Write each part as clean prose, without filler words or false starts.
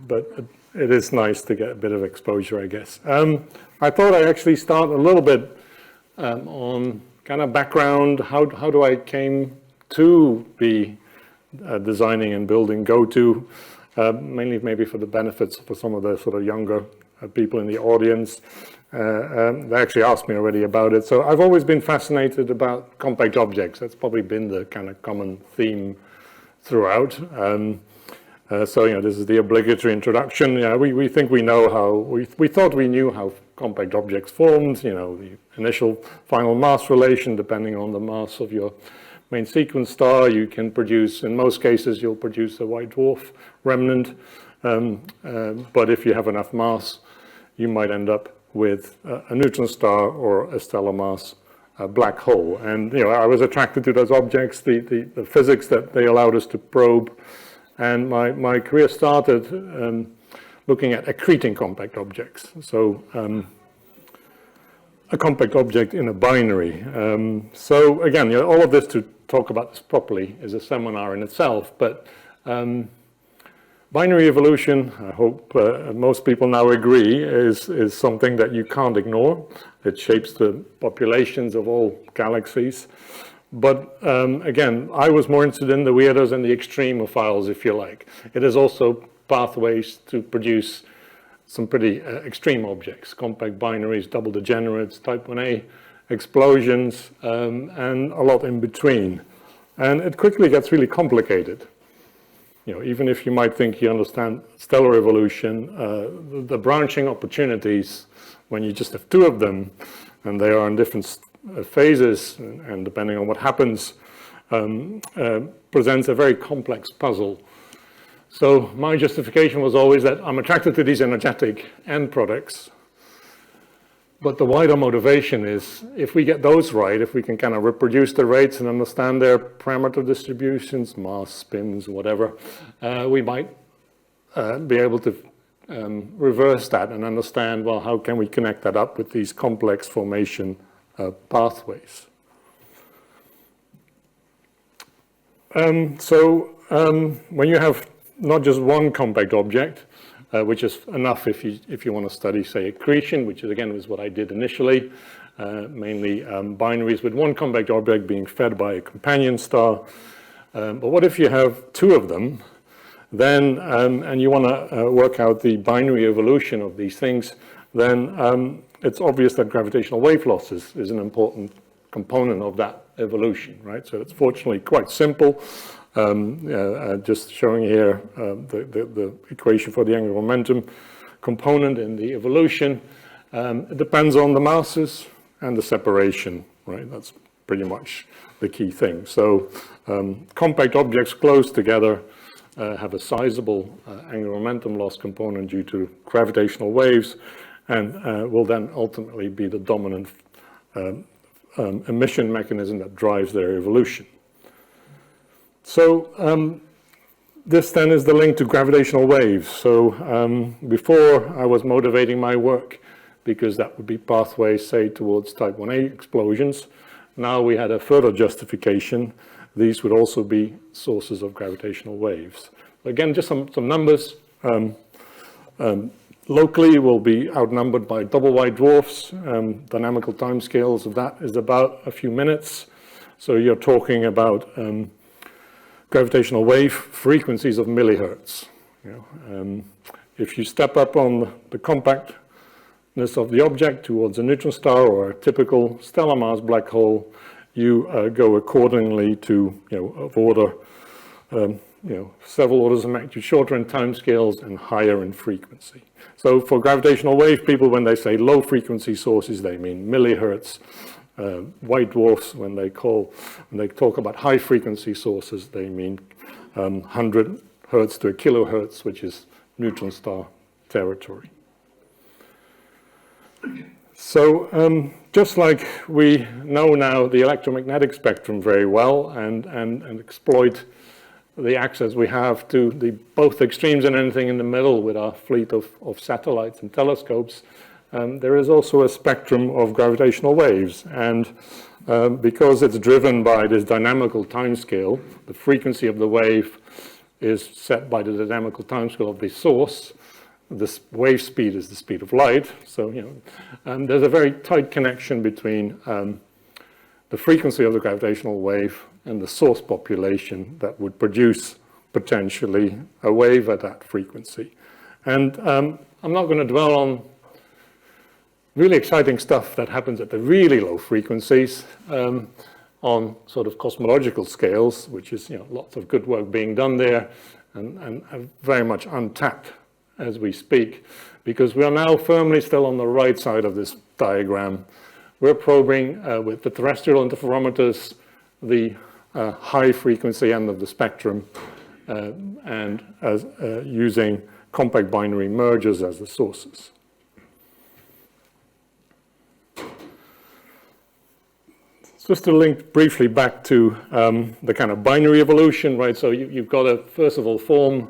But it is nice to get a bit of exposure, I guess. I thought I'd actually start a little bit on kind of background, how do I came to be designing and building GOTO, mainly maybe for the benefits for some of the sort of younger people in the audience. They actually asked me already about it. So I've always been fascinated about compact objects. That's probably been the kind of common theme throughout. So, this is the obligatory introduction. We think we know how, we thought we knew how compact objects formed, the initial final mass relation, depending on the mass of your main sequence star. You can produce, in most cases, you'll produce a white dwarf remnant. But if you have enough mass, you might end up with a neutron star or a stellar mass black hole. And, I was attracted to those objects, the physics that they allowed us to probe. And my career started looking at accreting compact objects. So a compact object in a binary. So again, all of this, to talk about this properly, is a seminar in itself. But binary evolution, I hope most people now agree, is something that you can't ignore. It shapes the populations of all galaxies. But again, I was more interested in the weirdos and the extremophiles, if you like. It is also pathways to produce some pretty extreme objects, compact binaries, double degenerates, type 1a explosions, and a lot in between. And it quickly gets really complicated. Even if you might think you understand stellar evolution, the branching opportunities, when you just have two of them, and they are in different phases, and depending on what happens, presents a very complex puzzle. So my justification was always that I'm attracted to these energetic end products, but the wider motivation is, if we get those right, if we can kind of reproduce the rates and understand their parameter distributions, mass, spins, whatever, we might be able to reverse that and understand, well, how can we connect that up with these complex formation pathways. When you have not just one compact object, which is enough if you want to study, say, accretion, which is, again, was what I did initially, mainly binaries with one compact object being fed by a companion star. But what if you have two of them, then, and you want to work out the binary evolution of these things, then it's obvious that gravitational wave loss is an important component of that evolution, right? So it's fortunately quite simple. Just showing here the equation for the angular momentum component in the evolution. It depends on the masses and the separation, right? That's pretty much the key thing. So compact objects close together have a sizable angular momentum loss component due to gravitational waves, and will then ultimately be the dominant emission mechanism that drives their evolution. So this then is the link to gravitational waves. So before I was motivating my work because that would be pathways, say, towards type 1a explosions. Now we had a further justification. These would also be sources of gravitational waves. Again, just some numbers. Locally, we'll be outnumbered by double white dwarfs. Dynamical timescales of that is about a few minutes. So you're talking about gravitational wave frequencies of millihertz. If you step up on the compactness of the object towards a neutron star or a typical stellar mass black hole, you go accordingly to, of order, several orders of magnitude shorter in timescales and higher in frequency. So for gravitational wave people, when they say low frequency sources, they mean millihertz. White dwarfs, when they talk about high frequency sources, they mean 100 hertz to a kilohertz, which is neutron star territory. So just like we know now the electromagnetic spectrum very well and exploit the access we have to both extremes and anything in the middle with our fleet of satellites and telescopes, there is also a spectrum of gravitational waves, and because it's driven by this dynamical timescale, the frequency of the wave is set by the dynamical timescale of the source. This wave speed is the speed of light. So, there's a very tight connection between the frequency of the gravitational wave and the source population that would produce potentially a wave at that frequency. And I'm not going to dwell on really exciting stuff that happens at the really low frequencies on sort of cosmological scales, which is lots of good work being done there and very much untapped as we speak, because we are now firmly still on the right side of this diagram. We're probing with the terrestrial interferometers the high frequency end of the spectrum and using compact binary mergers as the sources. Just to link briefly back to the kind of binary evolution, right? So you've got to, first of all, form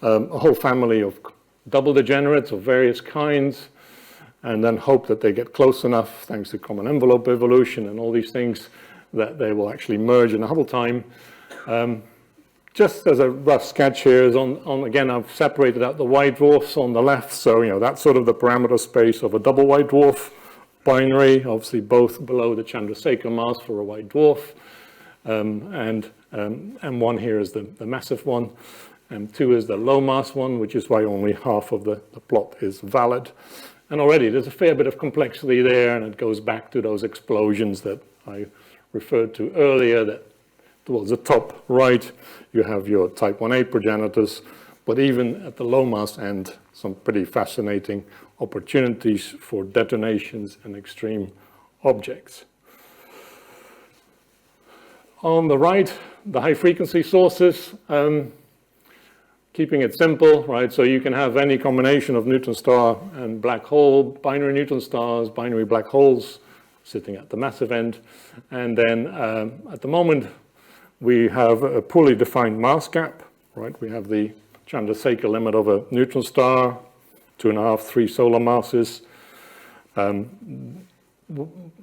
a whole family of double degenerates of various kinds, and then hope that they get close enough, thanks to common envelope evolution and all these things, that they will actually merge in a Hubble time. Just as a rough sketch here is again, I've separated out the white dwarfs on the left, so that's sort of the parameter space of a double white dwarf binary, obviously both below the Chandrasekhar mass for a white dwarf, and M1 here is the massive one. M2 is the low mass one, which is why only half of the plot is valid. And already there's a fair bit of complexity there, and it goes back to those explosions that I referred to earlier, that towards the top right, you have your type 1a progenitors, but even at the low mass end, some pretty fascinating opportunities for detonations and extreme objects. On the right, the high frequency sources, keeping it simple, right? So you can have any combination of neutron star and black hole, binary neutron stars, binary black holes sitting at the massive end. And then at the moment, we have a poorly defined mass gap, right? We have the Chandrasekhar limit of a neutron star, 2.5, 3 solar masses.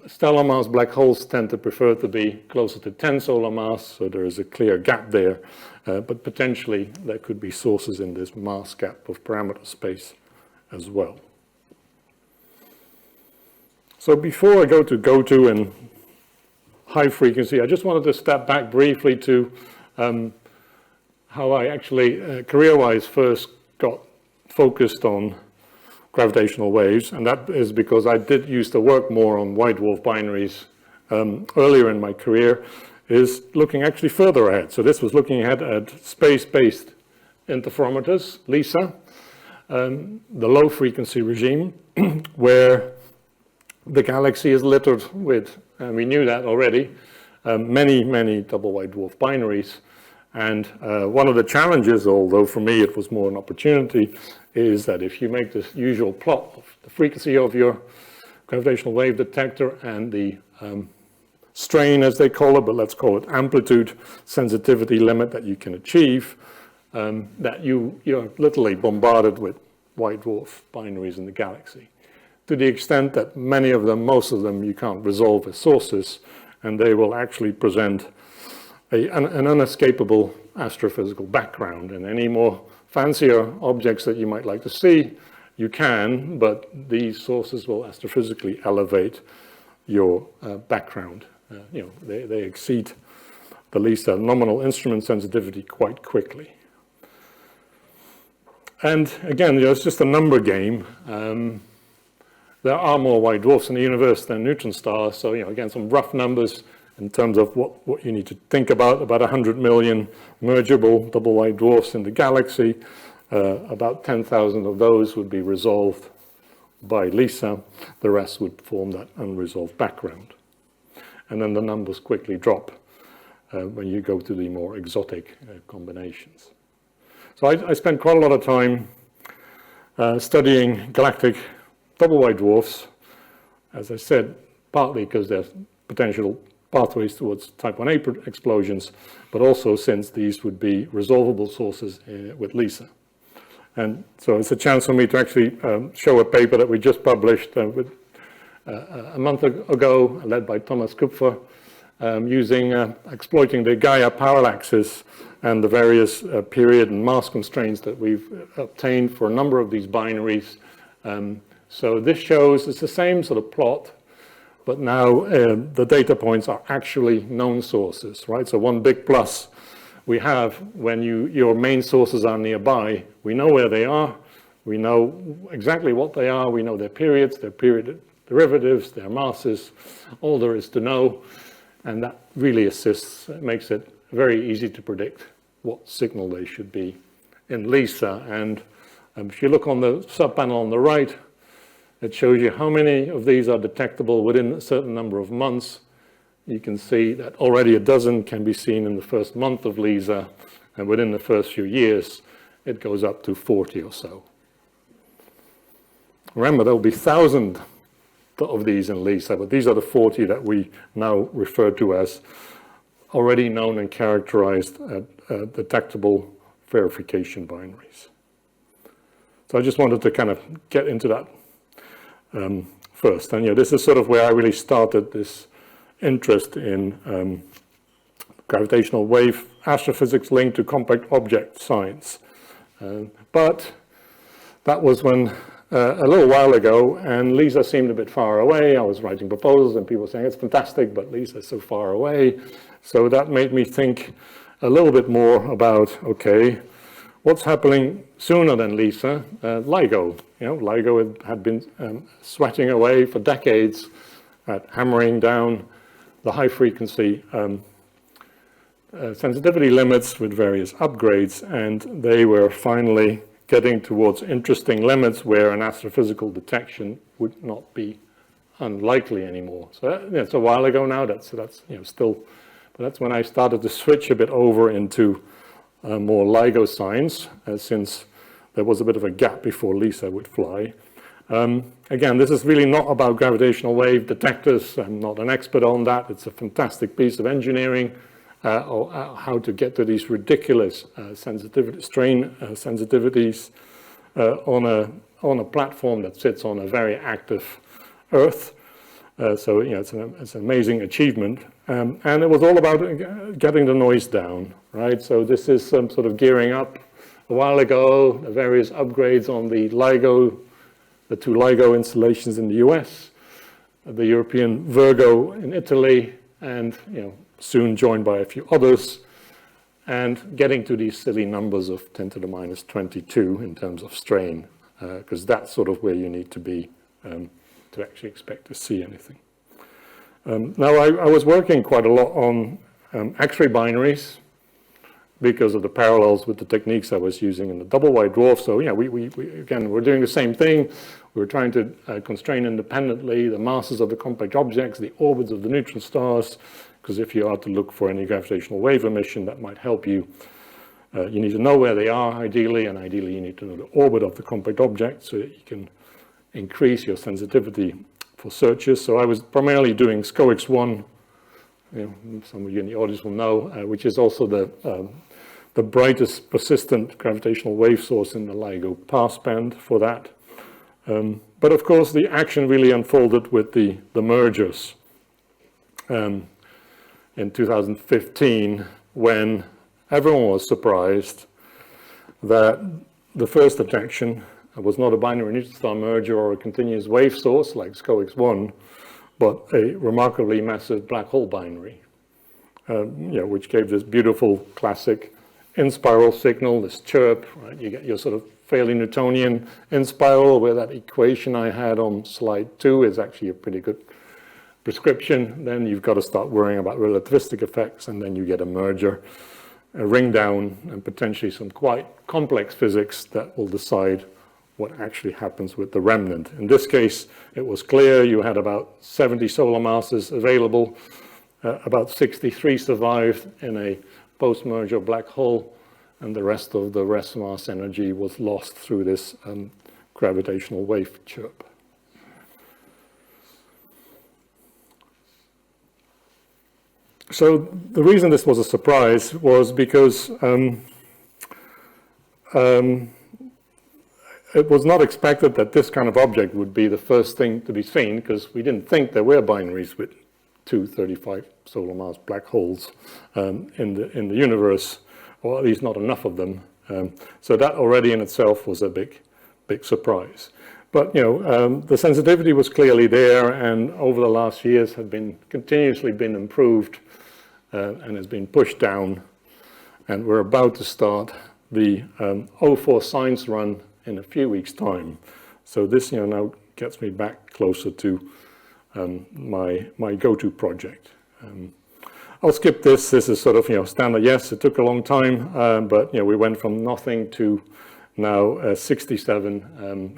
Stellar mass black holes tend to prefer to be closer to 10 solar mass, so there is a clear gap there. But potentially there could be sources in this mass gap of parameter space as well. So before I go to GOTO and high frequency, I just wanted to step back briefly to how I actually, career-wise, first got focused on gravitational waves, and that is because I did used to work more on white dwarf binaries earlier in my career, is looking actually further ahead. So this was looking ahead at space-based interferometers, LISA, the low frequency regime, where the galaxy is littered with, and we knew that already, many double white dwarf binaries. And one of the challenges, although for me it was more an opportunity, is that if you make this usual plot of the frequency of your gravitational wave detector and the strain, as they call it, but let's call it amplitude sensitivity limit that you can achieve, that you're literally bombarded with white dwarf binaries in the galaxy, to the extent that many of them, most of them, you can't resolve as sources, and they will actually present an unescapable astrophysical background. And any more fancier objects that you might like to see, you can, but these sources will astrophysically elevate your background. They exceed the LISA nominal instrument sensitivity quite quickly. And again, it's just a number game. There are more white dwarfs in the universe than neutron stars, so again, some rough numbers in terms of what you need to think about 100 million mergeable double white dwarfs in the galaxy. About 10,000 of those would be resolved by LISA. The rest would form that unresolved background. And then the numbers quickly drop when you go to the more exotic combinations. So I spent quite a lot of time studying galactic double white dwarfs, as I said, partly because there's potential pathways towards type 1a explosions, but also since these would be resolvable sources with LISA. And so it's a chance for me to actually show a paper that we just published a month ago, led by Thomas Kupfer, exploiting the Gaia parallaxes and the various period and mass constraints that we've obtained for a number of these binaries. So this shows, it's the same sort of plot, but now the data points are actually known sources, right? So one big plus we have when your main sources are nearby, we know where they are, we know exactly what they are, we know their periods, their period derivatives, their masses, all there is to know, and that really assists, it makes it very easy to predict what signal they should be in LISA. And if you look on the sub-panel on the right, it shows you how many of these are detectable within a certain number of months. You can see that already a dozen can be seen in the first month of LISA, and within the first few years, it goes up to 40 or so. Remember, there will be thousands of these in LISA, but these are the 40 that we now refer to as already known and characterized detectable verification binaries. So I just wanted to kind of get into that first. And this is sort of where I really started this interest in gravitational wave astrophysics linked to compact object science. But that was when a little while ago, and LISA seemed a bit far away. I was writing proposals and people saying it's fantastic, but LISA is so far away. So that made me think a little bit more about, okay, what's happening sooner than LISA? LIGO. LIGO had been sweating away for decades at hammering down the high frequency sensitivity limits with various upgrades, and they were finally getting towards interesting limits where an astrophysical detection would not be unlikely anymore. So it's a while ago now. That's still, but that's when I started to switch a bit over into more LIGO science, since there was a bit of a gap before LISA would fly. Again, this is really not about gravitational wave detectors. I'm not an expert on that. It's a fantastic piece of engineering, how to get to these ridiculous strain sensitivities on a platform that sits on a very active Earth. So it's an amazing achievement, and it was all about getting the noise down, right? So this is some sort of gearing up. A while ago, the various upgrades on the LIGO, the two LIGO installations in the US, the European Virgo in Italy, and soon joined by a few others, and getting to these silly numbers of 10 to the minus 22 in terms of strain, because that's sort of where you need to be to actually expect to see anything. Now, I was working quite a lot on X-ray binaries because of the parallels with the techniques I was using in the double wide dwarf. So we're doing the same thing. We're trying to constrain independently the masses of the compact objects, the orbits of the neutron stars, because if you are to look for any gravitational wave emission, that might help you. You need to know where they are, ideally, and ideally you need to know the orbit of the compact object so that you can increase your sensitivity for searches. So I was primarily doing SCOX-1, some of you in the audience will know, which is also the brightest persistent gravitational wave source in the LIGO passband for that. But of course, the action really unfolded with the mergers in 2015, when everyone was surprised that the first detection was not a binary neutron star merger or a continuous wave source like SCOX-1, but a remarkably massive black hole binary, which gave this beautiful classic in-spiral signal, this chirp, right? You get your sort of fairly Newtonian in-spiral, where that equation I had on slide 2 is actually a pretty good prescription. Then you've got to start worrying about relativistic effects, and then you get a merger, a ring down, and potentially some quite complex physics that will decide what actually happens with the remnant. In this case, it was clear you had about 70 solar masses available, about 63 survived in a post-merger black hole, and the rest of the rest mass energy was lost through this gravitational wave chirp. So the reason this was a surprise was because it was not expected that this kind of object would be the first thing to be seen, because we didn't think there were binaries with 235 solar mass black holes in the universe. or at least not enough of them. So that already in itself was a big surprise. But the sensitivity was clearly there, and over the last years have been continuously been improved and has been pushed down. And we're about to start the O4 science run in a few weeks' time. So this now gets me back closer to my GOTO project. I'll skip this. This is sort of standard. Yes, it took a long time, but we went from nothing to now 67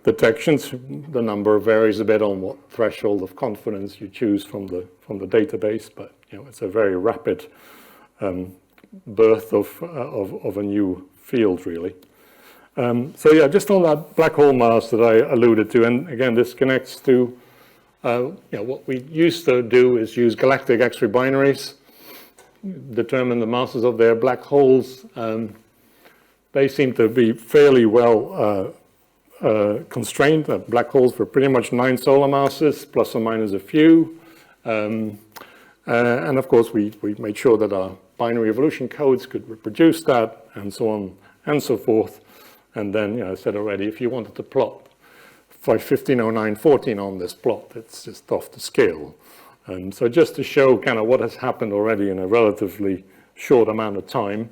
detections. The number varies a bit on what threshold of confidence you choose from the database, but it's a very rapid birth of a new field, really. So yeah, just on that black hole mass that I alluded to, and again, this connects to what we used to do is use galactic X-ray binaries, determine the masses of their black holes. They seem to be fairly well constrained. Black holes were pretty much 9 solar masses, plus or minus a few. And of course, we made sure that our binary evolution codes could reproduce that, and so on and so forth. And then, I said already, if you wanted to plot 150914 on this plot, it's just off the scale. So just to show kind of what has happened already in a relatively short amount of time,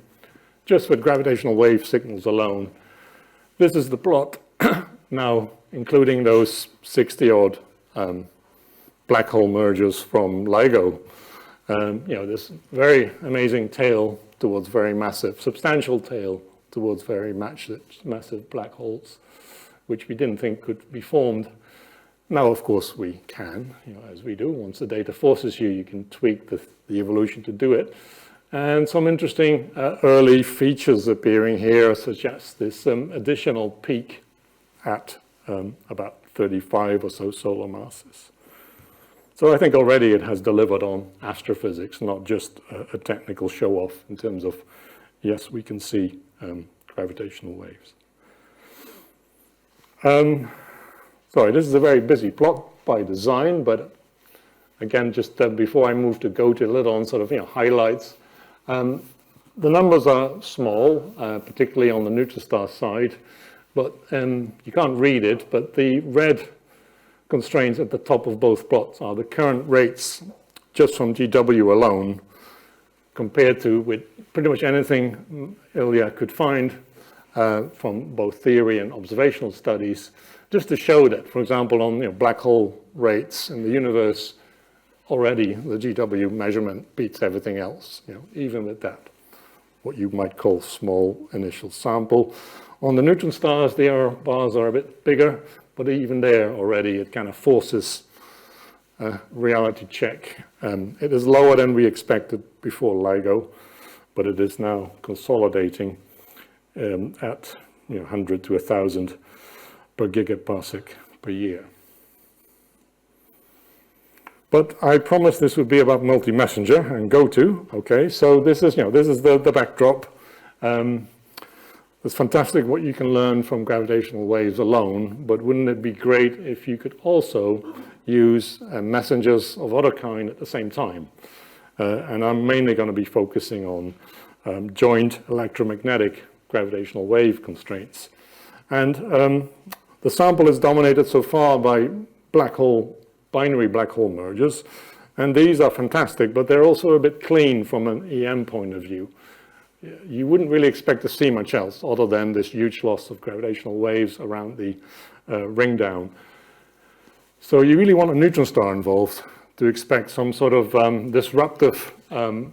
just with gravitational wave signals alone, this is the plot now, including those 60-odd black hole mergers from LIGO. This very amazing tail towards very massive, substantial tail towards very massive black holes, which we didn't think could be formed. Now, of course, we can, as we do. Once the data forces you, you can tweak the evolution to do it. And some interesting early features appearing here suggest this additional peak at about 35 or so solar masses. So I think already it has delivered on astrophysics, not just a technical show-off in terms of, yes, we can see gravitational waves. Sorry, this is a very busy plot by design, but again, just before I move to GOTO, a little on sort of highlights. The numbers are small, particularly on the neutron star side, but you can't read it, but the red constraints at the top of both plots are the current rates just from GW alone, compared to with pretty much anything Ilya could find from both theory and observational studies, just to show that, for example, on black hole rates in the universe, already the GW measurement beats everything else, even with that, what you might call small initial sample. On the neutron stars, the error bars are a bit bigger, but even there already it kind of forces a reality check. It is lower than we expected before LIGO, but it is now consolidating at 100 to 1,000 per gigaparsec per year. But I promised this would be about multi-messenger and GOTO. Okay, so this is the backdrop. It's fantastic what you can learn from gravitational waves alone, but wouldn't it be great if you could also use messengers of other kind at the same time? And I'm mainly going to be focusing on joint electromagnetic gravitational wave constraints. And the sample is dominated so far by binary black hole mergers, and these are fantastic, but they're also a bit clean from an EM point of view. You wouldn't really expect to see much else other than this huge loss of gravitational waves around the ring down. So you really want a neutron star involved to expect some sort of disruptive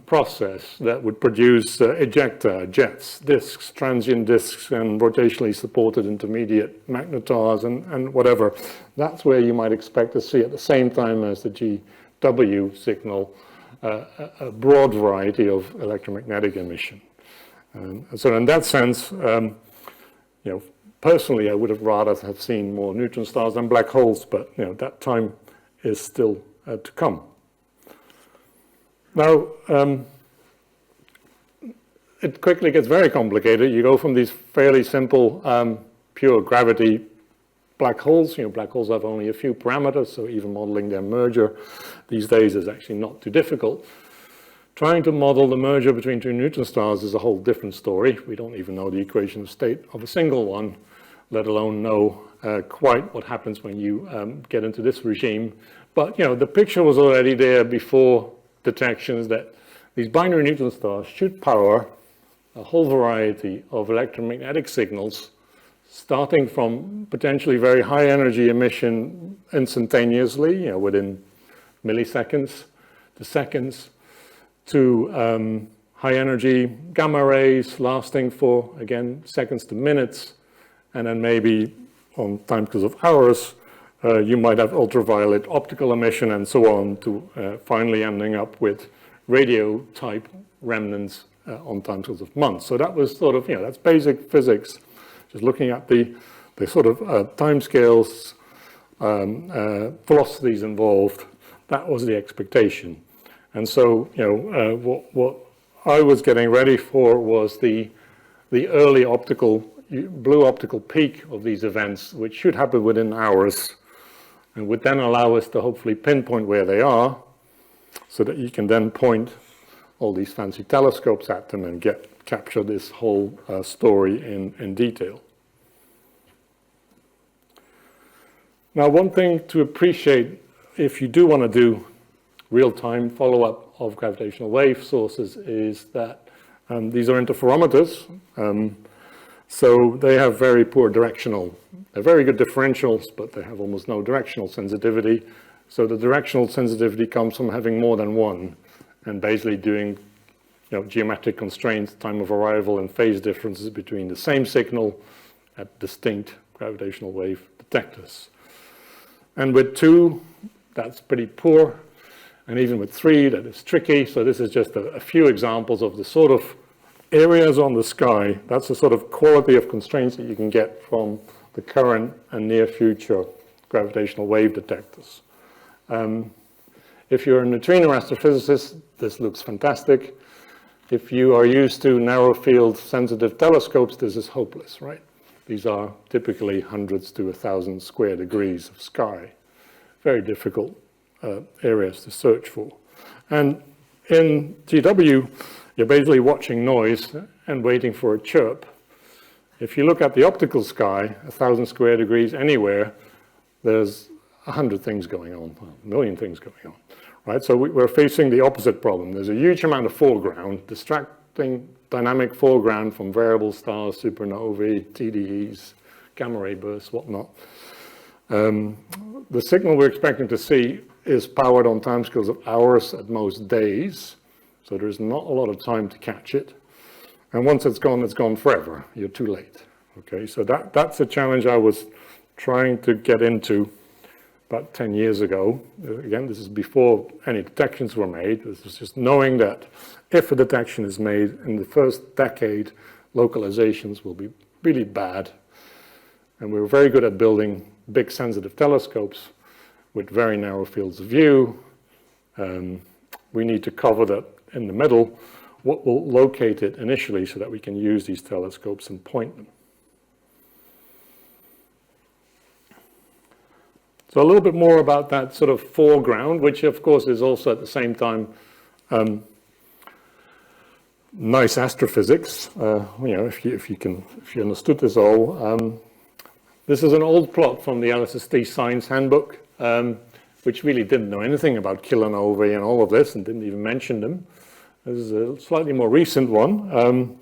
process that would produce ejecta, jets, disks, transient disks, and rotationally supported intermediate magnetars and whatever. That's where you might expect to see at the same time as the GW signal a broad variety of electromagnetic emission. So in that sense, personally, I would have rather have seen more neutron stars than black holes, but that time is still to come. Now, it quickly gets very complicated. You go from these fairly simple, pure gravity black holes. Black holes have only a few parameters, so even modeling their merger these days is actually not too difficult, Trying to model the merger between two neutron stars is a whole different story. We don't even know the equation of state of a single one, let alone know quite what happens when you get into this regime. But, you know, the picture was already there before detections that these binary neutron stars should power a whole variety of electromagnetic signals, starting from potentially very high energy emission instantaneously, you know, within milliseconds to seconds, to high energy gamma rays lasting for, again, seconds to minutes, and then maybe on timescales of hours, you might have ultraviolet optical emission and so on, to finally ending up with radio type remnants on timescales of months. So that was sort of, you know, that's basic physics, just looking at the sort of timescales, velocities involved. That was the expectation. And so, you know, what I was getting ready for was the early blue optical peak of these events, which should happen within hours, and would then allow us to hopefully pinpoint where they are, so that you can then point all these fancy telescopes at them and capture this whole story in detail. Now, one thing to appreciate if you do want to do real-time follow-up of gravitational wave sources is that these are interferometers, so they have very poor directional. They're very good differentials, but they have almost no directional sensitivity. So the directional sensitivity comes from having more than one, and basically doing, you know, geometric constraints, time of arrival, and phase differences between the same signal at distinct gravitational wave detectors. And with 2, that's pretty poor. And even with 3, that is tricky. So this is just a few examples of the sort of areas on the sky. That's the sort of quality of constraints that you can get from the current and near future gravitational wave detectors. If you're a neutrino astrophysicist, this looks fantastic. If you are used to narrow field sensitive telescopes, this is hopeless, right? These are typically hundreds to 1,000 square degrees of sky. Very difficult areas to search for. And in GW, you're basically watching noise and waiting for a chirp. If you look at the optical sky, 1,000 square degrees anywhere, there's 100 things going on, a million things going on, right? So we're facing the opposite problem. There's a huge amount of foreground, distracting dynamic foreground from variable stars, supernovae, TDEs, gamma ray bursts, whatnot. The signal we're expecting to see is powered on timescales of hours, at most days, so there's not a lot of time to catch it. And once it's gone forever. You're too late. Okay, so that's a challenge I was trying to get into about 10 years ago. Again, this is before any detections were made. This is just knowing that if a detection is made in the first decade, localizations will be really bad. And we were very good at building big sensitive telescopes with very narrow fields of view. We need to cover that in the middle, what will locate it initially so that we can use these telescopes and point them. So a little bit more about that sort of foreground, which of course is also at the same time nice astrophysics. You know, if you understood this all. This is an old plot from the Alice's Steeghs Science Handbook, which really didn't know anything about kilonovae and all of this, and didn't even mention them. This is a slightly more recent one.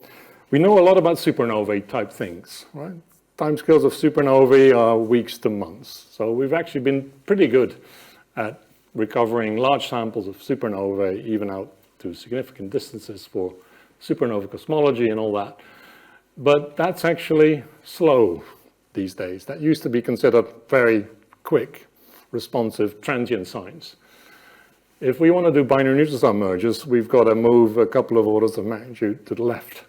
We know a lot about supernovae type things, right? Timescales of supernovae are weeks to months. So we've actually been pretty good at recovering large samples of supernovae, even out to significant distances for supernova cosmology and all that. But that's actually slow these days. That used to be considered very quick, responsive transient science. If we want to do binary neutron star mergers, we've got to move a couple of orders of magnitude to the left.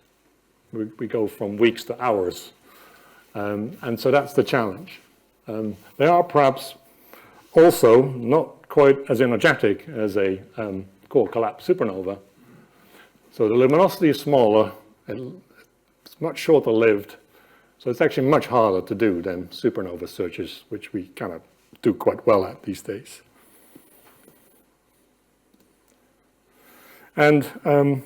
We go from weeks to hours. And so that's the challenge. They are perhaps also not quite as energetic as a core collapse supernova. So the luminosity is smaller, it's much shorter lived, so it's actually much harder to do than supernova searches, which we kind of do quite well at these days. And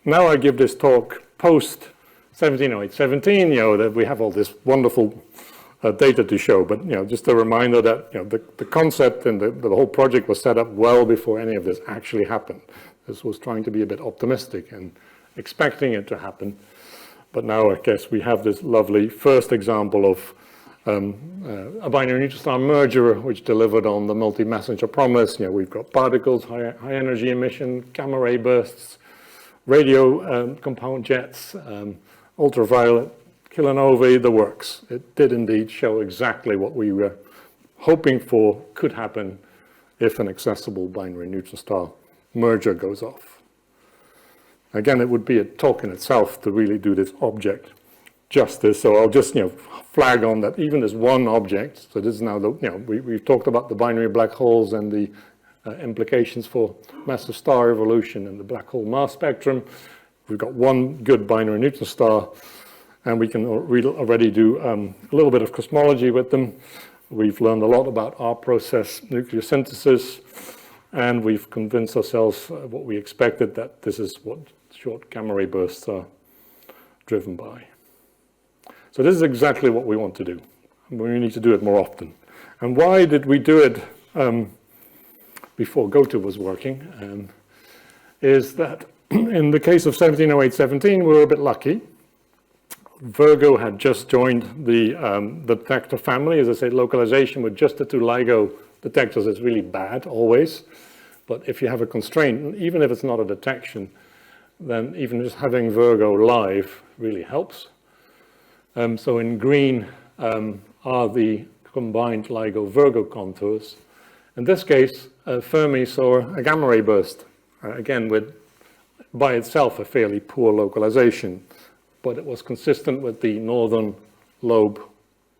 now I give this talk post 1708-17, that we have all this wonderful data to show, but just a reminder that the concept and the whole project was set up well before any of this actually happened. This was trying to be a bit optimistic and expecting it to happen, but now I guess we have this lovely first example of a binary neutron star merger, which delivered on the multi-messenger promise. We've got particles, high energy emission, gamma ray bursts, radio compound jets, ultraviolet, kilonovae, the works. It did indeed show exactly what we were hoping for could happen if an accessible binary neutron star merger goes off. Again, it would be a talk in itself to really do this object justice. So I'll just flag on that even this one object. So this is now the we've talked about the binary black holes and the implications for massive star evolution and the black hole mass spectrum. We've got one good binary neutron star, and we can already do a little bit of cosmology with them. We've learned a lot about our process, nuclear synthesis, and we've convinced ourselves what we expected, that this is what short gamma ray bursts are driven by. So this is exactly what we want to do. We need to do it more often. And why did we do it before GOTO was working? Is that in the case of 1708-17, we were a bit lucky. Virgo had just joined the detector family. As I said, localization with just the two LIGO detectors is really bad always. But if you have a constraint, even if it's not a detection, then even just having Virgo live really helps. So in green are the combined LIGO-Virgo contours. In this case, Fermi saw a gamma ray burst, again with by itself a fairly poor localization, but it was consistent with the northern lobe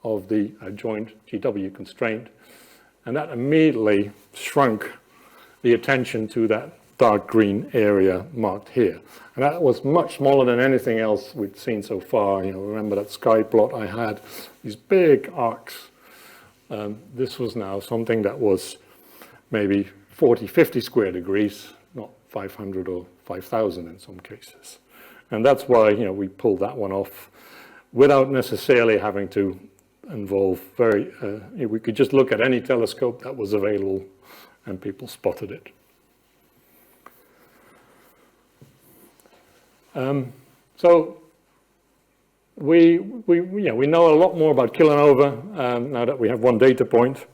of the joint GW constraint, and that immediately shrunk the attention to that dark green area marked here. And that was much smaller than anything else we'd seen so far. Remember that sky plot I had, these big arcs. This was now something that was maybe 40, 50 square degrees, not 500 or 5,000 in some cases. And that's why, we pulled that one off without necessarily having to involve we could just look at any telescope that was available and people spotted it. So we know a lot more about kilonova now that we have one data point.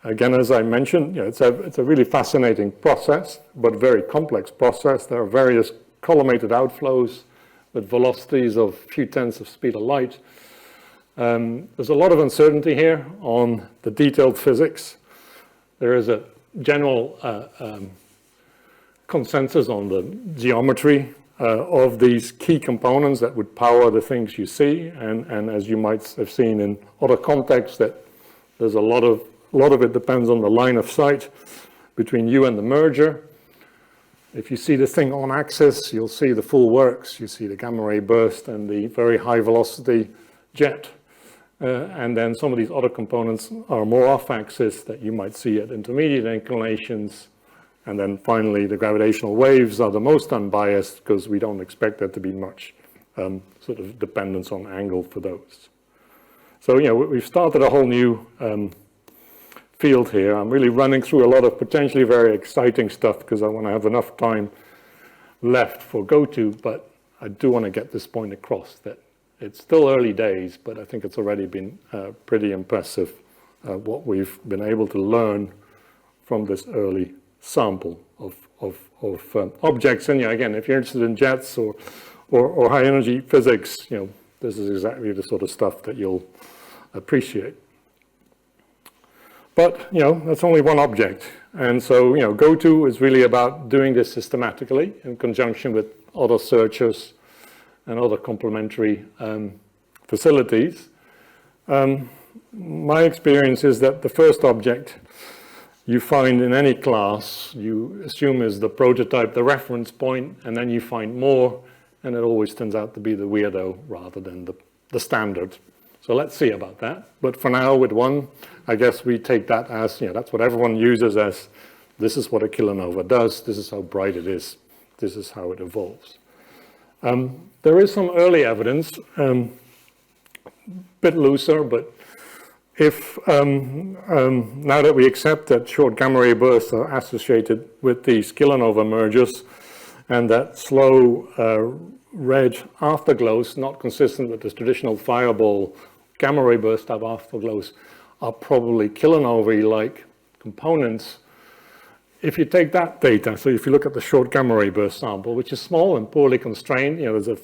Again, as I mentioned, it's a really fascinating process, but very complex process. There are various collimated outflows with velocities of a few tenths of speed of light. There's a lot of uncertainty here on the detailed physics. There is a general consensus on the geometry of these key components that would power the things you see, and as you might have seen in other contexts, that there's a lot of it depends on the line of sight between you and the merger. If you see this thing on axis, you'll see the full works. You see the gamma ray burst and the very high velocity jet. And then some of these other components are more off axis that you might see at intermediate inclinations. And then finally, the gravitational waves are the most unbiased because we don't expect there to be much sort of dependence on angle for those. So, we've started a whole new field here. I'm really running through a lot of potentially very exciting stuff because I want to have enough time left for GOTO, but I do want to get this point across that it's still early days, but I think it's already been pretty impressive what we've been able to learn from this early sample of objects. And again, if you're interested in jets or high energy physics, this is exactly the sort of stuff that you'll appreciate. But, that's only one object. And so, GOTO is really about doing this systematically in conjunction with other searchers and other complementary facilities. My experience is that the first object you find in any class, you assume is the prototype, the reference point, and then you find more, and it always turns out to be the weirdo rather than the standard. So let's see about that. But for now, with one, I guess we take that as, that's what everyone uses as, this is what a kilonova does, this is how bright it is, this is how it evolves. There is some early evidence, bit looser, but if now that we accept that short gamma ray bursts are associated with these kilonova mergers and that slow red afterglows, not consistent with the traditional fireball gamma ray burst type afterglows, are probably kilonova-like components. If you take that data, so if you look at the short gamma ray burst sample, which is small and poorly constrained, there's a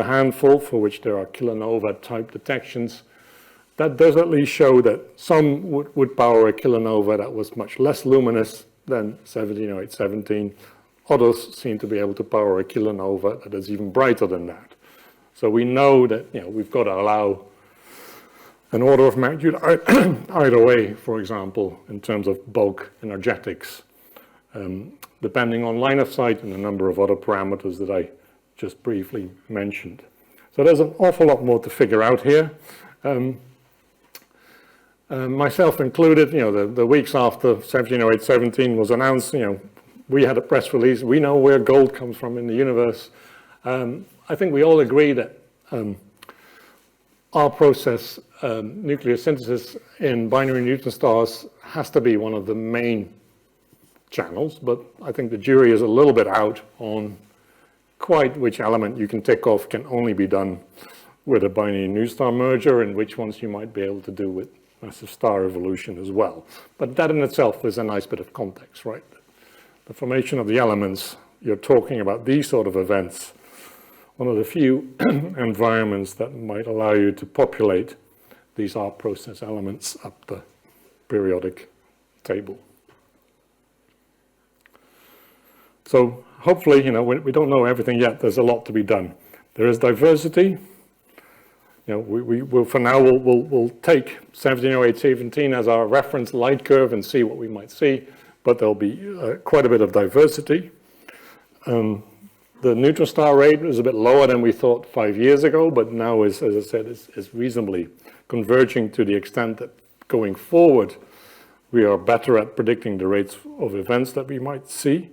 handful for which there are kilonova type detections, that does at least show that some would power a kilonova that was much less luminous than 17817. Others seem to be able to power a kilonova that is even brighter than that. So we know that we've got to allow an order of magnitude either way, for example, in terms of bulk energetics, depending on line of sight and a number of other parameters that I just briefly mentioned. So there's an awful lot more to figure out here. Myself included, the weeks after 170817 was announced, we had a press release. We know where gold comes from in the universe. I think we all agree that our process, nuclear synthesis in binary neutron stars, has to be one of the main channels, but I think the jury is a little bit out on quite which element you can tick off can only be done with a binary neutron star merger and which ones you might be able to do with massive star evolution as well. But that in itself is a nice bit of context, right? The formation of the elements, you're talking about these sort of events, one of the few environments that might allow you to populate these art process elements up the periodic table. So hopefully, we don't know everything yet. There's a lot to be done. There is diversity. We will, for now, we'll take 170817 as our reference light curve and see what we might see, but there'll be quite a bit of diversity. The neutron star rate is a bit lower than we thought 5 years ago, but now, as I said, is reasonably converging to the extent that going forward, we are better at predicting the rates of events that we might see.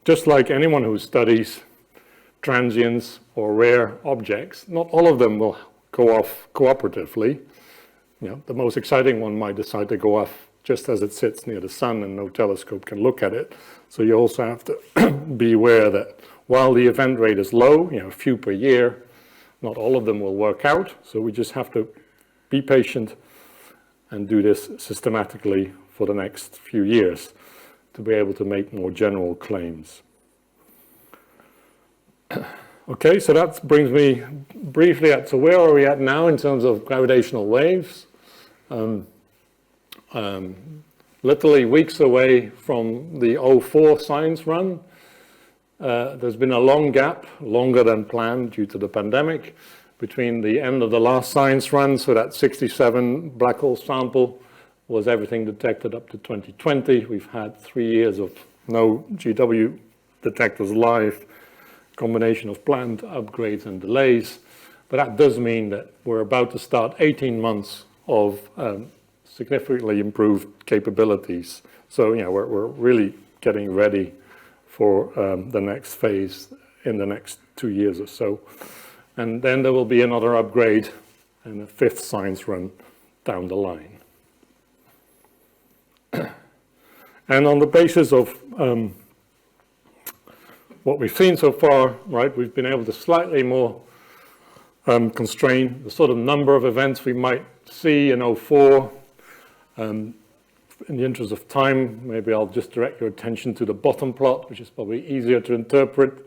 Just like anyone who studies transients or rare objects, not all of them will go off cooperatively. The most exciting one might decide to go off just as it sits near the sun and no telescope can look at it. So you also have to be aware that while the event rate is low, a few per year, not all of them will work out. So we just have to be patient and do this systematically for the next few years to be able to make more general claims. Okay, so that brings me briefly so where are we at now in terms of gravitational waves? Literally weeks away from the 04 science run. There's been a long gap, longer than planned due to the pandemic, between the end of the last science run, so that 67 black hole sample was everything detected up to 2020. We've had 3 years of no GW detectors live, combination of planned upgrades and delays. But that does mean that we're about to start 18 months of significantly improved capabilities. So, we're really getting ready for the next phase in the next 2 years or so. And then there will be another upgrade and a 5th science run down the line. And on the basis of what we've seen so far, right, we've been able to slightly more constrain the sort of number of events we might see in 04. In the interest of time, maybe I'll just direct your attention to the bottom plot, which is probably easier to interpret.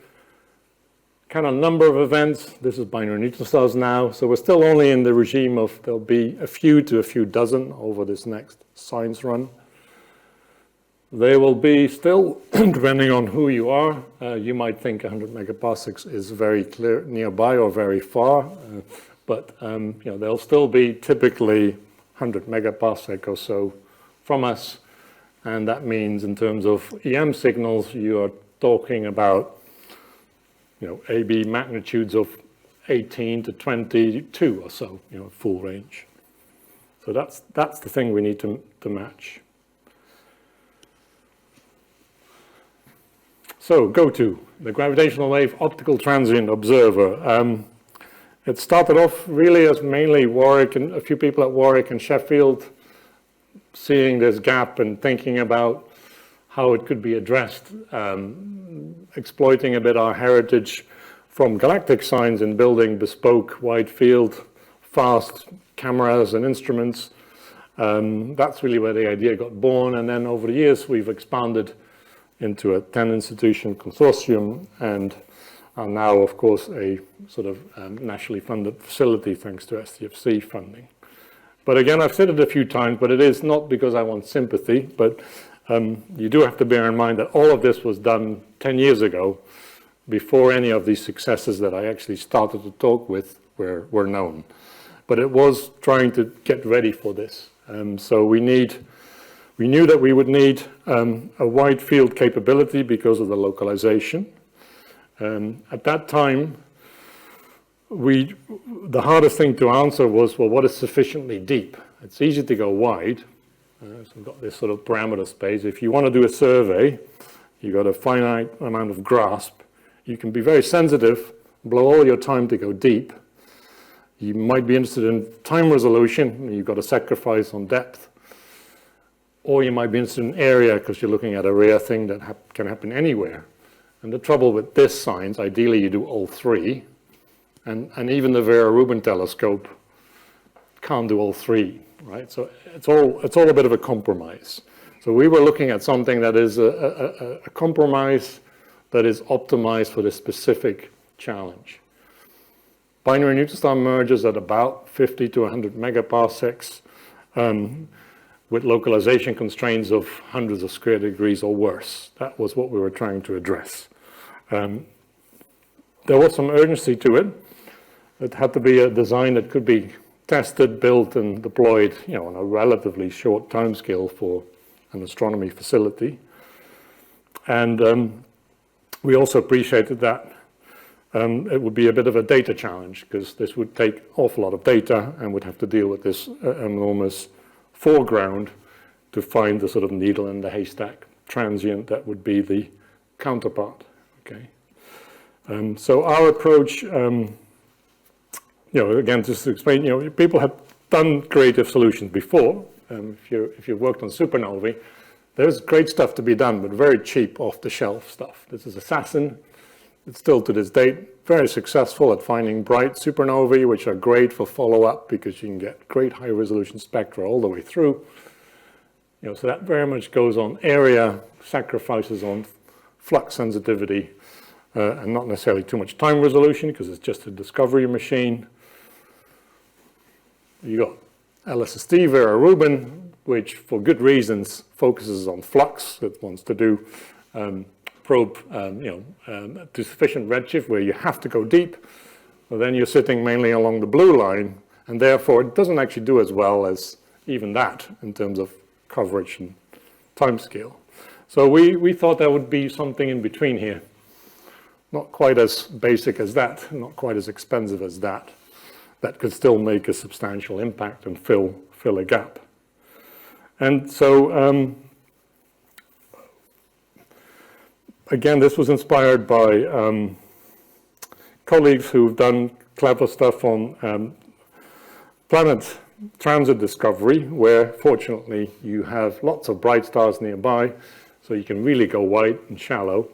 Kind of number of events, this is binary neutron stars now, so we're still only in the regime of there'll be a few to a few dozen over this next science run. They will be still, depending on who you are, you might think 100 megaparsecs is very clear, nearby or very far, but they'll still be typically 100 megaparsec or so from us, and that means in terms of EM signals, you are talking about AB magnitudes of 18 to 22 or so, full range. So that's the thing we need to match. So, GOTO, the Gravitational Wave Optical Transient Observer. It started off really as mainly Warwick and a few people at Warwick and Sheffield seeing this gap and thinking about how it could be addressed, exploiting a bit our heritage from galactic science and building bespoke, wide field, fast cameras and instruments. That's really where the idea got born, and then over the years we've expanded into a 10-institution consortium and are now, of course, a sort of nationally funded facility thanks to STFC funding. But again, I've said it a few times, but it is not because I want sympathy, but you do have to bear in mind that all of this was done 10 years ago, before any of these successes that I actually started to talk with were known. But it was trying to get ready for this. So we knew that we would need a wide field capability because of the localization. At that time, the hardest thing to answer was, well, what is sufficiently deep? It's easy to go wide. So we've got this sort of parameter space. If you want to do a survey, you've got a finite amount of grasp. You can be very sensitive, blow all your time to go deep. You might be interested in time resolution. You've got a sacrifice on depth. Or you might be interested in area because you're looking at a rare thing that can happen anywhere. And the trouble with this science, ideally you do all three. And even the Vera Rubin telescope can't do all three, right? So it's all a bit of a compromise. So we were looking at something that is a compromise that is optimized for this specific challenge. Binary neutron star mergers at about 50 to 100 megaparsecs with localization constraints of hundreds of square degrees or worse. That was what we were trying to address. There was some urgency to it. It had to be a design that could be tested, built, and deployed, on a relatively short timescale for an astronomy facility. And we also appreciated that it would be a bit of a data challenge because this would take an awful lot of data and would have to deal with this enormous foreground to find the sort of needle in the haystack transient that would be the counterpart. Okay. So our approach, again, just to explain, people have done creative solutions before. If you've worked on supernovae, there's great stuff to be done, but very cheap, off-the-shelf stuff. This is Assassin. It's still to this date very successful at finding bright supernovae, which are great for follow-up because you can get great high-resolution spectra all the way through. So that very much goes on area, sacrifices on flux sensitivity, and not necessarily too much time resolution because it's just a discovery machine. You got LSST, Vera Rubin, which for good reasons focuses on flux. It wants to do probe to sufficient redshift where you have to go deep. Well, then you're sitting mainly along the blue line, and therefore it doesn't actually do as well as even that in terms of coverage and time scale. So we thought there would be something in between here. Not quite as basic as that, not quite as expensive as that could still make a substantial impact and fill a gap. And so, again, this was inspired by colleagues who've done clever stuff on planet transit discovery, where fortunately you have lots of bright stars nearby, so you can really go wide and shallow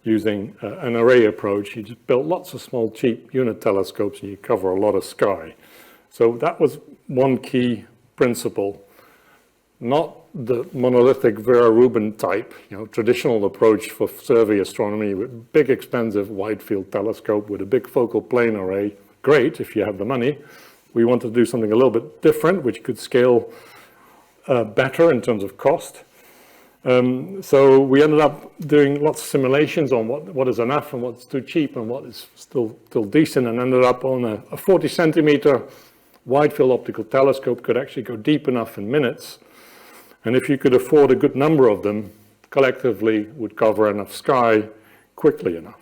using an array approach. You just built lots of small, cheap unit telescopes and you cover a lot of sky. So that was one key principle. Not the monolithic Vera Rubin type, traditional approach for survey astronomy with big, expensive wide field telescope with a big focal plane array. Great if you have the money. We wanted to do something a little bit different, which could scale better in terms of cost. So we ended up doing lots of simulations on what is enough and what's too cheap and what is still decent, and ended up on a 40 centimeter wide field optical telescope could actually go deep enough in minutes. And if you could afford a good number of them, collectively would cover enough sky quickly enough.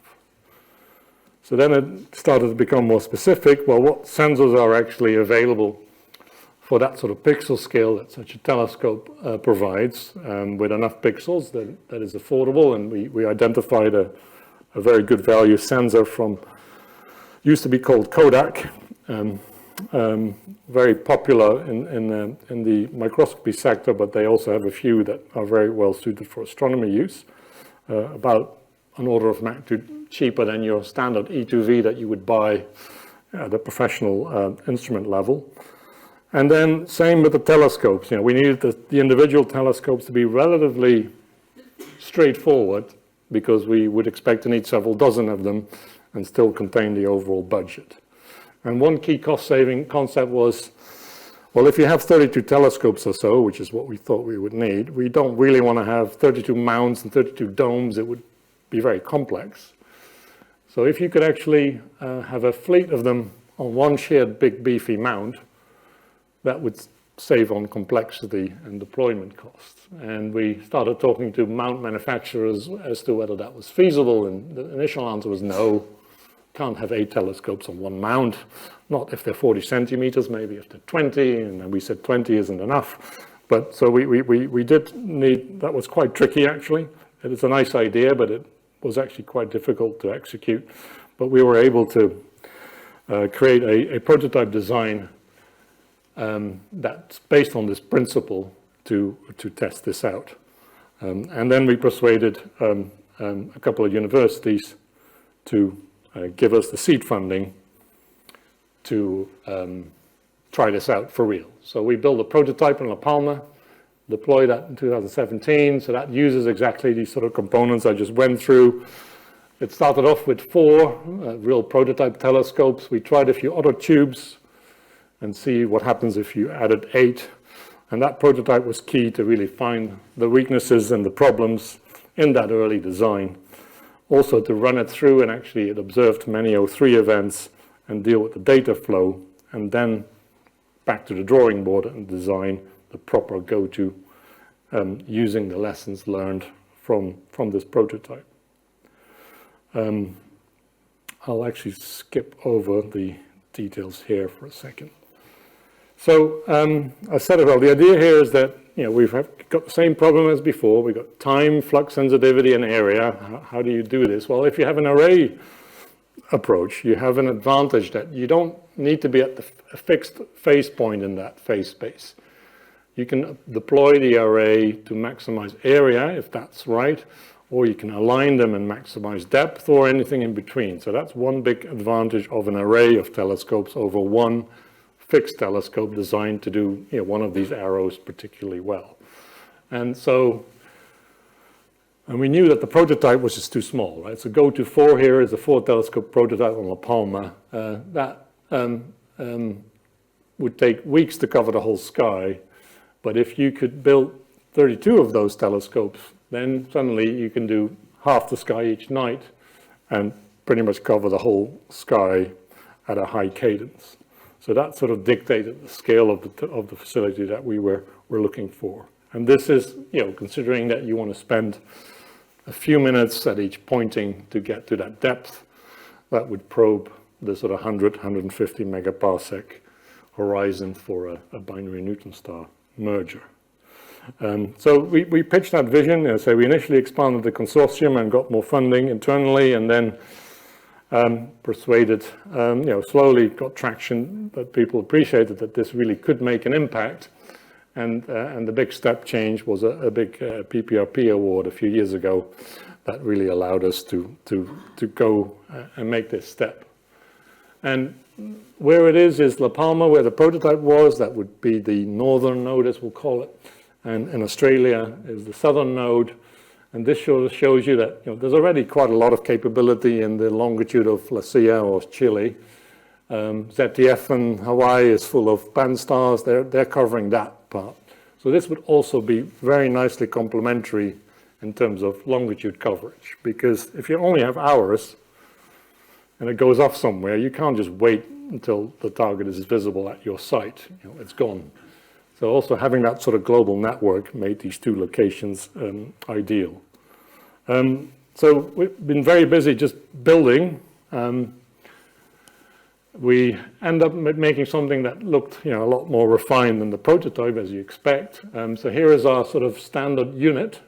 So then it started to become more specific. Well, what sensors are actually available for that sort of pixel scale that such a telescope provides, with enough pixels that is affordable. And we identified a very good value sensor from, used to be called Kodak, very popular in the microscopy sector, but they also have a few that are very well suited for astronomy use, about an order of magnitude cheaper than your standard E2V that you would buy at the professional instrument level. And then same with the telescopes. We needed the individual telescopes to be relatively straightforward, because we would expect to need several dozen of them and still contain the overall budget. And one key cost-saving concept was, well, if you have 32 telescopes or so, which is what we thought we would need, we don't really want to have 32 mounts and 32 domes. It would be very complex. So if you could actually have a fleet of them on one shared big beefy mount, that would save on complexity and deployment costs. And we started talking to mount manufacturers as to whether that was feasible, and the initial answer was no. Can't have 8 telescopes on one mount, not if they're 40 centimeters, maybe if they're 20, and then we said 20 isn't enough. But so we did need, that was quite tricky actually. It's a nice idea, but it was actually quite difficult to execute. But we were able to create a prototype design that's based on this principle to test this out. And then we persuaded a couple of universities to give us the seed funding to try this out for real. So we built a prototype in La Palma, deployed that in 2017. So that uses exactly these sort of components I just went through. It started off with 4 real prototype telescopes. We tried a few other tubes and see what happens if you added 8. And that prototype was key to really find the weaknesses and the problems in that early design. Also to run it through, and actually it observed many O3 events and deal with the data flow, and then back to the drawing board and design the proper GOTO using the lessons learned from this prototype. I'll actually skip over the details here for a second. So I said it all. The idea here is that we've got the same problem as before. We've got time, flux sensitivity, and area. How do you do this? Well, if you have an array approach, you have an advantage that you don't need to be at a fixed phase point in that phase space. You can deploy the array to maximize area, if that's right, or you can align them and maximize depth, or anything in between. So that's one big advantage of an array of telescopes over one fixed telescope designed to do one of these arrows particularly well. And we knew that the prototype was just too small, right? So GOTO 4 here is a 4 telescope prototype on La Palma. That would take weeks to cover the whole sky. But if you could build 32 of those telescopes, then suddenly you can do half the sky each night and pretty much cover the whole sky at a high cadence. So that sort of dictated the scale of the facility that we were looking for. And this is, considering that you want to spend a few minutes at each pointing to get to that depth, that would probe the sort of 100, 150 megaparsec horizon for a binary neutron star merger. So we pitched that vision. So we initially expanded the consortium and got more funding internally, and then persuaded, slowly got traction that people appreciated that this really could make an impact. And the big step change was a big PPRP award a few years ago that really allowed us to go and make this step. And where it is La Palma, where the prototype was. That would be the northern node, as we'll call it. And in Australia is the southern node. And this shows you that there's already quite a lot of capability in the longitude of La Silla or Chile. ZTF in Hawaii is full of band stars. They're covering that part. So this would also be very nicely complementary in terms of longitude coverage. Because if you only have hours and it goes off somewhere, you can't just wait until the target is visible at your site. It's gone. So also having that sort of global network made these 2 locations ideal. So we've been very busy just building. we end up making something that looked, a lot more refined than the prototype, as you expect. So here is our sort of standard unit,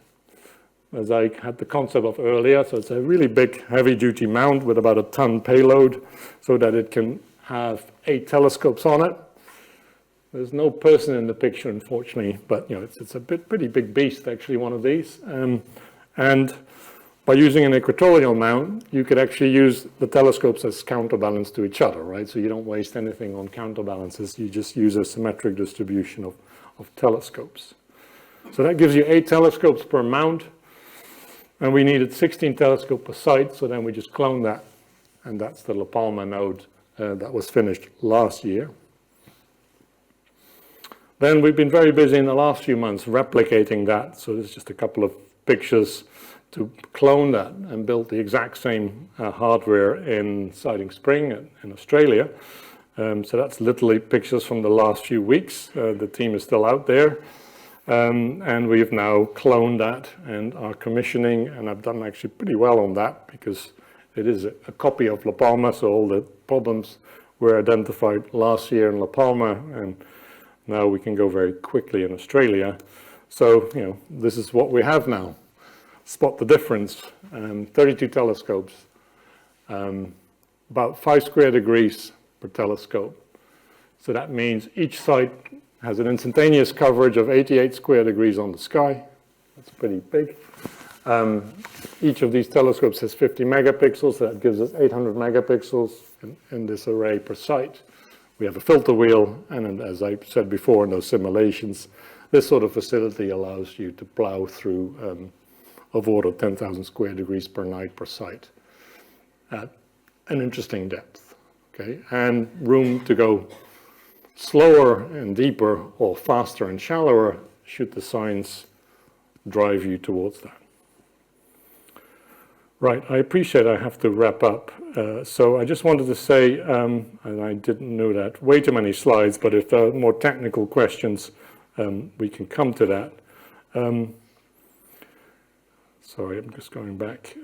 as I had the concept of earlier. So it's a really big, heavy-duty mount with about a ton payload, so that it can have 8 telescopes on it. There's no person in the picture, unfortunately, but it's a pretty big beast, actually, one of these. And by using an equatorial mount, you could actually use the telescopes as counterbalance to each other, right? So you don't waste anything on counterbalances. You just use a symmetric distribution of telescopes. So that gives you 8 telescopes per mount. And we needed 16 telescopes per site, so then we just cloned that. And that's the La Palma node that was finished last year. Then we've been very busy in the last few months replicating that. So there's just a couple of pictures to clone that and build the exact same hardware in Siding Spring in Australia. So that's literally pictures from the last few weeks. The team is still out there. And we've now cloned that and are commissioning, and I've done actually pretty well on that because it is a copy of La Palma, so all the problems were identified last year in La Palma, and now we can go very quickly in Australia. So, this is what we have now. Spot the difference. 32 telescopes, about 5 square degrees per telescope. So that means each site has an instantaneous coverage of 88 square degrees on the sky. That's pretty big. Each of these telescopes has 50 megapixels, so that gives us 800 megapixels in this array per site. We have a filter wheel, and as I said before in those simulations, this sort of facility allows you to plow through of order 10,000 square degrees per night per site at an interesting depth, okay? And room to go slower and deeper or faster and shallower should the science drive you towards that. Right, I appreciate I have to wrap up. So I just wanted to say, and I didn't know that, way too many slides, but if there are more technical questions, we can come to that. Sorry, I'm just going back.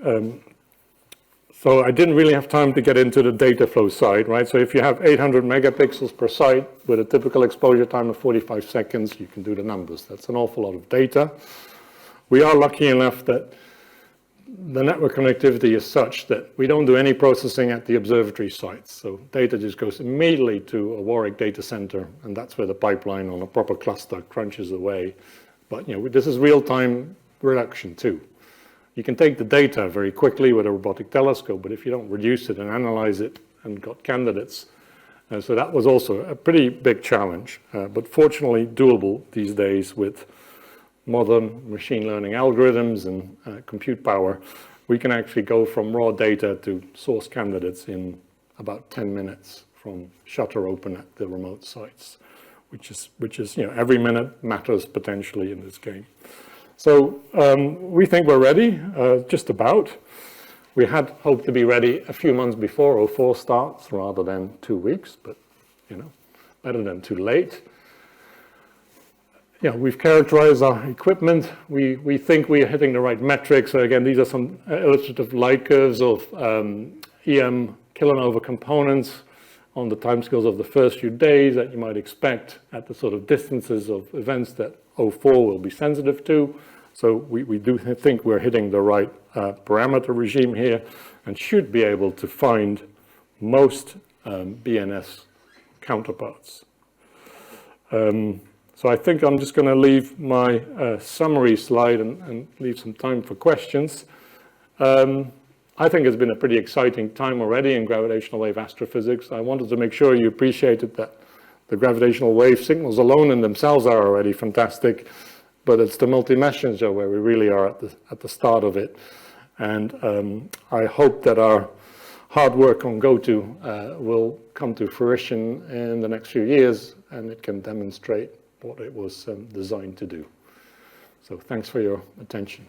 So I didn't really have time to get into the data flow side, right? So if you have 800 megapixels per site with a typical exposure time of 45 seconds, you can do the numbers. That's an awful lot of data. We are lucky enough that the network connectivity is such that we don't do any processing at the observatory sites. So data just goes immediately to a Warwick data center, and that's where the pipeline on a proper cluster crunches away. But this is real-time reduction too. You can take the data very quickly with a robotic telescope, but if you don't reduce it and analyze it and got candidates, so that was also a pretty big challenge, but fortunately doable these days with modern machine learning algorithms and compute power. We can actually go from raw data to source candidates in about 10 minutes from shutter open at the remote sites, which is every minute matters potentially in this game. So we think we're ready, just about. We had hoped to be ready a few months before 04 starts rather than 2 weeks, but better than too late. We've characterized our equipment. We think we are hitting the right metrics. So again, these are some illustrative light curves of EM kilonova components on the timescales of the first few days that you might expect at the sort of distances of events that 04 will be sensitive to. So we do think we're hitting the right parameter regime here and should be able to find most BNS counterparts. So I think I'm just going to leave my summary slide and leave some time for questions. I think it's been a pretty exciting time already in gravitational wave astrophysics. I wanted to make sure you appreciated that the gravitational wave signals alone in themselves are already fantastic, but it's the multi-messenger where we really are at the start of it. And I hope that our hard work on GOTO will come to fruition in the next few years, and it can demonstrate what it was designed to do. So thanks for your attention.